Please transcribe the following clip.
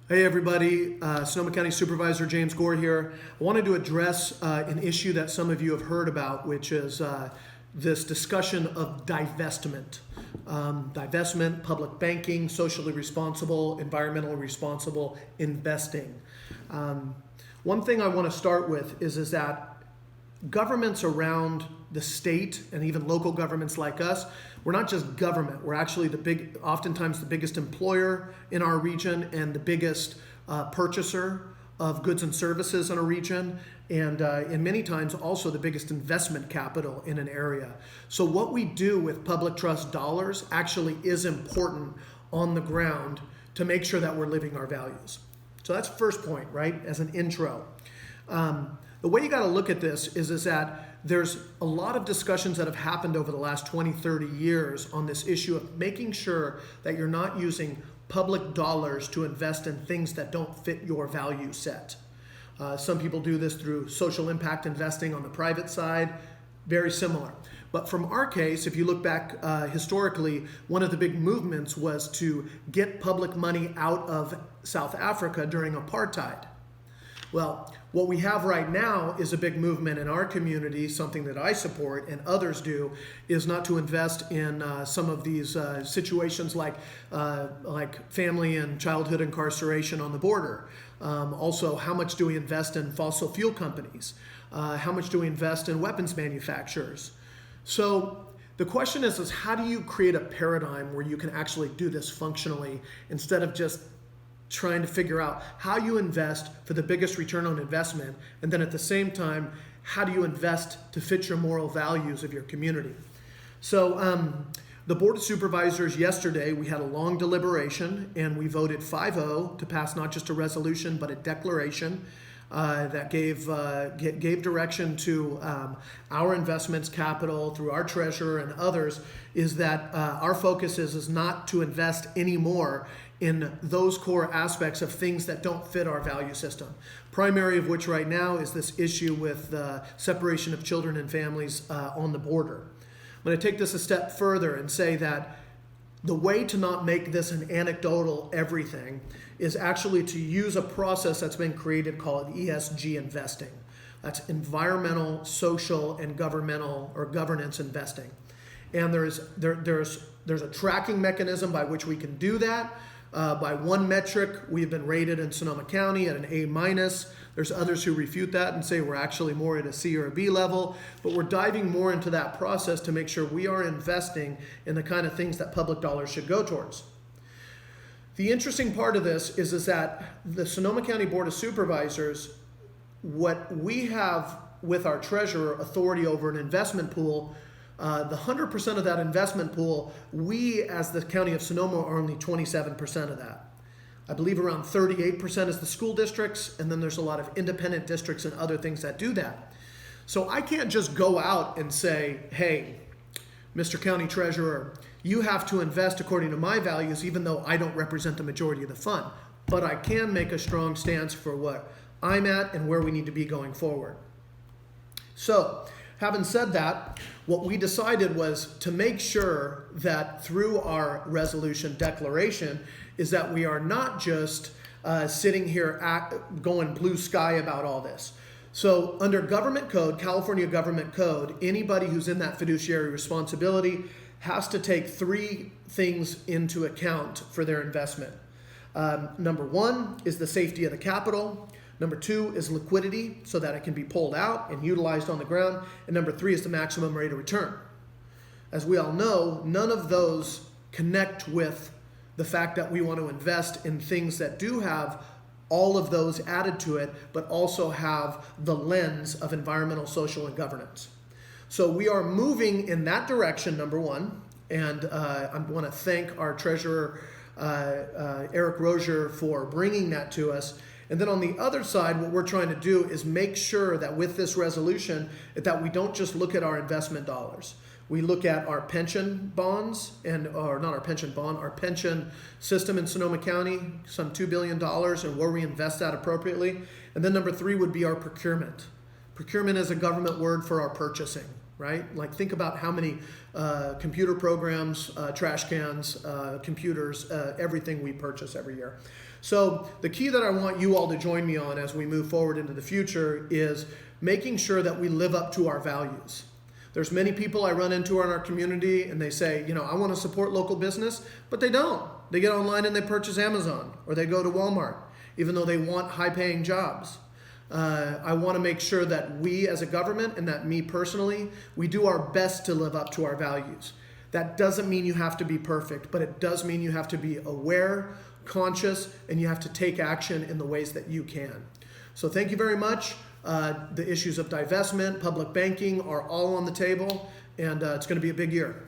Hey everybody, Sonoma County Supervisor James Gore here. I wanted to address an issue that some of you have heard about, which is this discussion of divestment. Divestment, public banking, socially responsible, environmentally responsible investing. One thing I want to start with is that governments around the state and even local governments like us, we're not just government, we're actually oftentimes the biggest employer in our region and the biggest purchaser of goods and services in a region, and many times also the biggest investment capital in an area. So what we do with public trust dollars actually is important on the ground to make sure that we're living our values. So that's first point, right, as an intro. The way you got to look at this is that there's a lot of discussions that have happened over the last 20, 30 years on this issue of making sure that you're not using public dollars to invest in things that don't fit your value set. Some people do this through social impact investing on the private side, very similar. But from our case, if you look back historically, one of the big movements was to get public money out of South Africa during apartheid. Well, what we have right now is a big movement in our community, something that I support and others do, is not to invest in some of these situations like family and childhood incarceration on the border. Also, how much do we invest in fossil fuel companies? How much do we invest in weapons manufacturers? So the question is how do you create a paradigm where you can actually do this functionally instead of just trying to figure out how you invest for the biggest return on investment, and then at the same time, how do you invest to fit your moral values of your community? So the Board of Supervisors yesterday, we had a long deliberation and we voted 5-0 to pass not just a resolution, but a declaration that gave direction to our investments capital through our treasurer and others, is that our focus is not to invest anymore in those core aspects of things that don't fit our value system. Primary of which right now is this issue with the separation of children and families on the border. I'm going to take this a step further and say that the way to not make this an anecdotal everything is actually to use a process that's been created called ESG investing. That's environmental, social, and governmental or governance investing. And there's a tracking mechanism by which we can do that. By one metric, we've been rated in Sonoma County at an A-. There's others who refute that and say we're actually more at a C or a B level, but we're diving more into that process to make sure we are investing in the kind of things that public dollars should go towards. The interesting part of this is that the Sonoma County Board of Supervisors, what we have with our treasurer authority over an investment pool, the 100% of that investment pool, we as the County of Sonoma are only 27% of that. I believe around 38% is the school districts, and then there's a lot of independent districts and other things that do that. So I can't just go out and say, hey, Mr. County Treasurer, you have to invest according to my values, even though I don't represent the majority of the fund. But I can make a strong stance for what I'm at and where we need to be going forward. So, having said that, what we decided was to make sure that through our resolution declaration is that we are not just sitting here going blue sky about all this. So under government code, California government code, anybody who's in that fiduciary responsibility has to take three things into account for their investment. Number one is the safety of the capital. Number two is liquidity, so that it can be pulled out and utilized on the ground. And number three is the maximum rate of return. As we all know, none of those connect with the fact that we want to invest in things that do have all of those added to it, but also have the lens of environmental, social, and governance. So we are moving in that direction, number one. And I want to thank our treasurer, Eric Rozier, for bringing that to us. And then on the other side, what we're trying to do is make sure that with this resolution, that we don't just look at our investment dollars. We look at our pension bonds, or not our pension bond, our pension system in Sonoma County, some $2 billion, and where we invest that appropriately. And then number three would be our procurement. Procurement is a government word for our purchasing, right? Like think about how many computer programs, trash cans, computers, everything we purchase every year. So the key that I want you all to join me on as we move forward into the future is making sure that we live up to our values. There's many people I run into in our community and they say, I want to support local business, but they don't. They get online and they purchase Amazon or they go to Walmart, even though they want high-paying jobs. I want to make sure that we as a government and that me personally, we do our best to live up to our values. That doesn't mean you have to be perfect, but it does mean you have to be aware, conscious, and you have to take action in the ways that you can. So thank you very much. The issues of divestment, public banking are all on the table, and it's going to be a big year.